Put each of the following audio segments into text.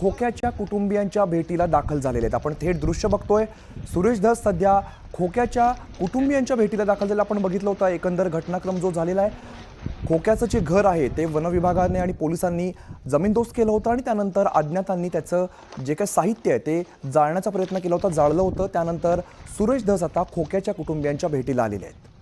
खोक्याच्या कुटुंबियांच्या भेटीला दाखल झालेले आहेत। आपण थेट दृश्य बघतोय। सुरेश धस सध्या खोक्याच्या कुटुंबियांच्या भेटीला दाखल झाले। आपण बघितलं होतं एकंदर घटनाक्रम जो झालेला आहे। खोक्याचं जे घर आहे ते वन विभागाने आणि पोलिसांनी जमीनदोस्त केलं होतं आणि त्यानंतर अज्ञातांनी त्याचं जे काही साहित्य आहे ते जाळण्याचा प्रयत्न केला होता, जाळलं होतं। त्यानंतर सुरेश धस आता खोक्याच्या कुटुंबियांच्या भेटीला आलेले आहेत।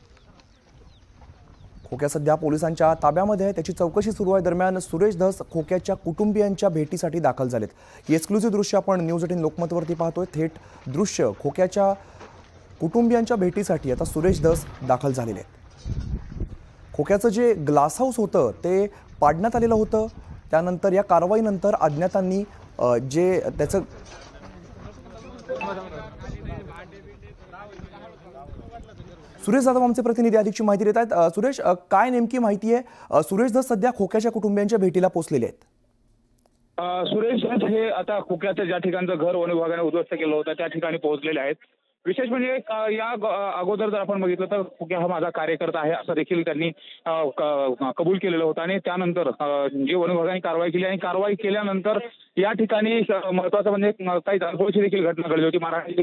खोक्या सध्या पोलिसांच्या ताब्यामध्ये आहे, त्याची चौकशी सुरू आहे। दरम्यान सुरेश धस खोक्याच्या कुटुंबियांच्या भेटीसाठी दाखल झालेत। ही एक्सक्लुझिव्ह दृश्य आपण न्यूज 18 लोकमतवरती पाहतोय। थेट दृश्य खोक्याच्या कुटुंबियांच्या भेटीसाठी आता सुरेश धस दाखल झालेले आहेत। खोक्याचं जे ग्लास हाऊस होतं ते पाडण्यात आलेलं होतं। त्यानंतर या कारवाईनंतर अज्ञातांनी जे त्याचं सुरेश जाधव आमचे प्रतिनिधी अधिकची माहिती देत आहेत। सुरेश, काय नेमकी माहिती आहे? सुरेश धस सध्या खोक्याच्या कुटुंबियांच्या भेटीला पोहोचलेले आहेत। सुरेश धस हे आता खोक्याचं ज्या ठिकाणचं घर वन विभागाने उद्ध्वस्त केलं होतं त्या ठिकाणी पोहोचलेले आहेत। विशेष म्हणजे या अगोदर जर आपण बघितलं तर खोक्या हा माझा कार्यकर्ता आहे असं देखील त्यांनी कबूल केलेलं होतं आणि त्यानंतर जे वन विभागाने कारवाई केली आणि कारवाई केल्यानंतर या ठिकाणी महत्वाचं म्हणजे काही धारपोळीची देखील घटना घडली होती। महाराष्ट्र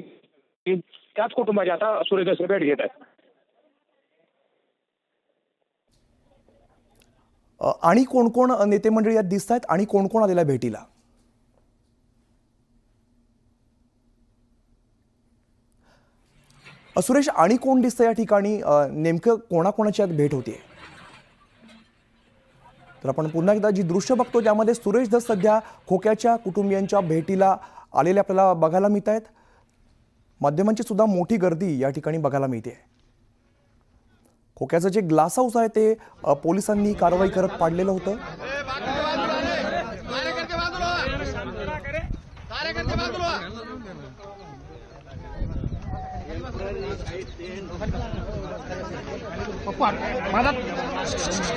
त्याच कुटुंबाची आता सुरेश धस भेट घेत आहेत। आणि कोण कोण नेते मंडळी यात दिसत आहेत आणि कोण कोण आलेला भेटीला? सुरेश, आणि कोण दिसतं या ठिकाणी? नेमकं कोणाकोणाची यात भेट होतीये? तर आपण पुन्हा एकदा जी दृश्य बघतो त्यामध्ये सुरेश धस सध्या खोक्याच्या कुटुंबियांच्या भेटीला आलेले आपल्याला बघायला मिळत आहेत। माध्यमांची सुद्धा मोठी गर्दी या ठिकाणी बघायला मिळते। खोक्याचं जे ग्लास हाऊस आहे ते पोलिसांनी कारवाई करत पाडलेलं होतं।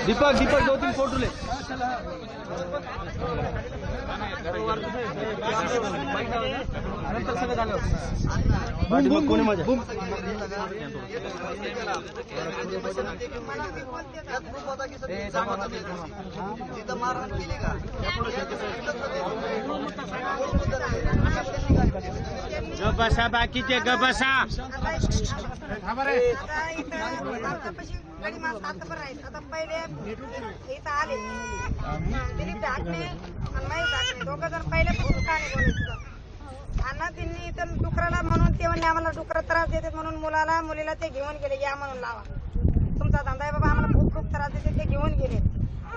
दीपक 2-3 फोटो ले। कोणी माझ्या गबसा बाकीचे गबसा आता पहिले इथं आले दिलीप ढाकणे आणि महेश ढाकणे दोघं जण पहिले खूप गाणे बोलायचं त्यांना त्यांनी इथं डुकराला म्हणून ते म्हणले आम्हाला डुकरं त्रास देतात म्हणून मुलीला ते घेऊन गेले, या म्हणून लावा तुमचा धंदा आहे बाबा, आम्हाला खूप खूप त्रास देते, ते घेऊन गेले।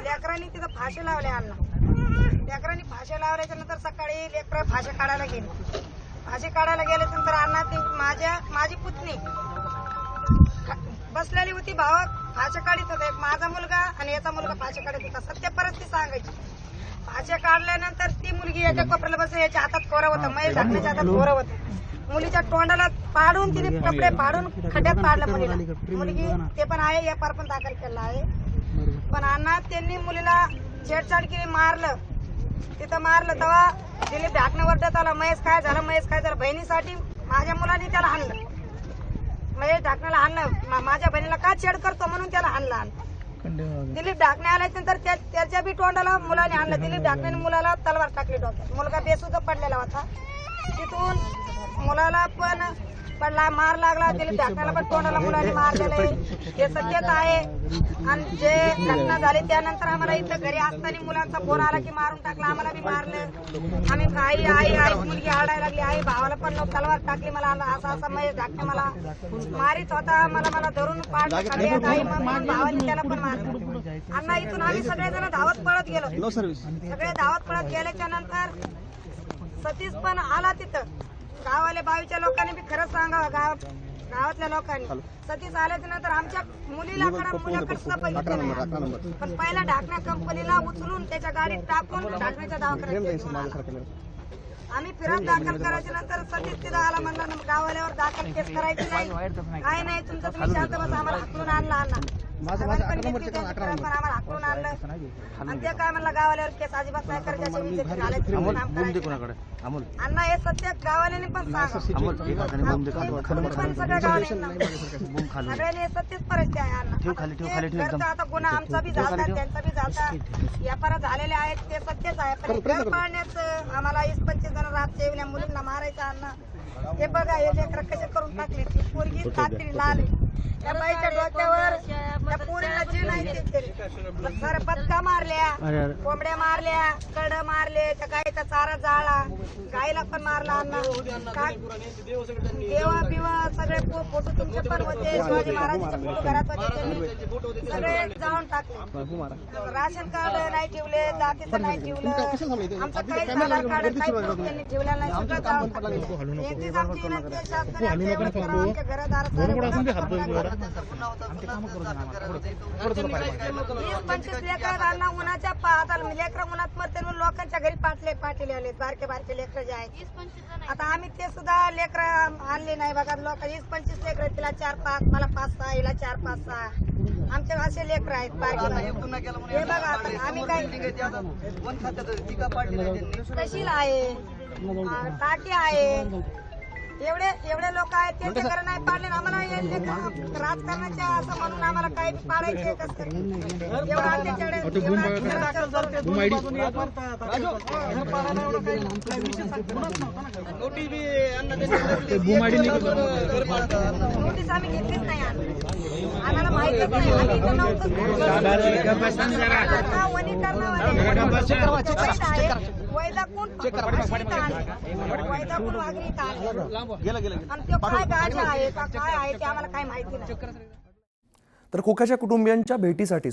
लेकरांनी तिथं फाशी लावले अण्णा, लेकरांनी फाशी लावल्याच्या नंतर सकाळी लेकरं फाशी काढायला गेले। फाशी काढायला गेल्यानंतर अण्णा ती माझी पुतणी बसलेली होती, भावा फाशी काढीत होते, माझा मुलगा आणि याचा मुलगा फाशी काढत होता। सत्य परिस्थिती सांगायची। फाशी काढल्यानंतर ती मुलगी याच्या कोपऱ्याला बसून याच्या हातात कोरं होतं, महेश ढाकण्याच्या हातात कोरं होतं। मुलीच्या तोंडाला पाडून तिने कपडे पाडून खड्ड्यात पाडलं मुलीला। मुलगी ते पण आहे, एफआर पण दाखल केला आहे। पण अण्णा त्यांनी मुलीला छेडछाड केली, मारलं, तिथं मारलं। तेव्हा दिलीप ढाकणे वरडत आला, महेश काय झालं, महेश काय झालं? बहिणीसाठी माझ्या मुलाने त्याला हाणलं, महेश ढाकण्याला हाणलं, माझ्या बहिणीला का छेड करतो म्हणून त्याला हाणलं। दिलीप ढाकणे आल्यानंतर त्याच्या बी तोंडाला मुलाने हाणलं। दिलीप ढाकणे मुलाला तलवार टाकली डोक्यात, मुलगा बेसुद्धा पडलेला होता। तिथून मुलाला पण पडला, मार लागला, दिलीप ढाकण्याला पण तोंडाला मुलाने मारलेलं आहे, हे सत्यता आहे। आणि जे घटना झाली त्यानंतर आम्हाला इथं घरी असताना मुलांचा फोन आला की मारून टाकला, आम्हाला बी मारलं। आम्ही आई मुलगी आडायला लागली, आई भावाला पण तलवार टाकली, मला असा महेश ढाकणे मला मारित होता, मला धरून पाडलं, आई भावाने त्याला पण मारलं। अण्णा इथून आम्ही सगळेजण धावत पळत गेलो, सगळे धावत पळत गेल्याच्या नंतर सतीश पण आला तिथं। गावाले बावीच्या लोकांनी बी खरंच सांगावं, गावातल्या लोकांनी सतीश आल्याच्या नंतर आमच्या मुलीकडे सुद्धा बघितलं नाही, पण पहिला ढाकण्या कंपनीला उचलून त्याच्या गाडीत टाकून ढाकण्याच्या दवाखान्यात आम्ही फिरत दाखल करायच्या नंतर सतीश तिथं आला, म्हणलं गावाल्यावर दाखल केस करायची नाही, काय नाही तुमचं तुम्ही शांत बसा, आम्हाला हाकलून आणला। साहेबांनी पण घेतली त्यांची पण आम्हाला हाकलून आणलं आणि ते काय म्हणलं गावाल्यावर केस अजिबात नाही करायचे असे विजेते घालायचे काम करायचे. अण्णा हे सत्य गावाल्याने पण सांगा सगळ्या गावाल्यांना सगळ्यांनी हे सत्यच परिस्थिती आहे अण्णा. घरचा आता गुन्हा आमचा बी झाला त्यांचा बी झाला व्यापार झालेले आहेत ते सत्यच आहे पण घर पाळण्याचं आम्हाला 20-25 जण रात येऊन मुलींना मारायचं अण्णा. हे बघा हे लेकरं कसे करून टाकले ती पोरगी कात्री लाल आहे. त्या बाईच्या डोक्यावर त्या पोरीला जे नाही ते केले सर पत्का मारल्या कोंबड्या मारल्या कड मारले त्या गाईचा चारा जाळला गाईला पण मारला अण्णा. देवा बिवा सगळे फोटो तुमचे पण होते शिवाजी महाराजांचे फोटो घरात होते त्यांनी सगळे जाळून टाकले. राशन कार्ड नाही ठेवले जातीचं नाही ठेवलं आमचं काहीच आधार कार्ड काही proof त्यांनी ठेवलेलं नाही सगळं जाळून टाकलं. एकटीच आमची विनंती आहे शासनाने आमच्या घरादार 20-25 लेकरांना उन्हाच्या आता लेकरं उन्हात मरते म्हणून लोकांच्या घरी पाठले आले बारके लेकरं जे आहेत. आता आम्ही ते सुद्धा लेकरं आणले नाही बघा लोक 20-25 लेकरं तिला 4-5 मला 5-6 हिला 4-5-6 आमचे असे लेकरं आहेत बारके. हे बघा आता आम्ही काय तहसील आहे टाकी आहे एवढे लोक आहेत त्यांचे घर नाही पाडले आम्हाला राजकारणाचे असं म्हणून आम्हाला काही पाडायचे एवढं नोटीस आम्ही घेतलीच नाही आम्हाला माहितच नाही आम्ही इथं नव्हतं वैदाकून वागरी आणि ते काय गाजा आहे काय आहे ते आम्हाला काही माहिती नाही. तर खोक्याच्या कुटुंबियांच्या भेटीसाठी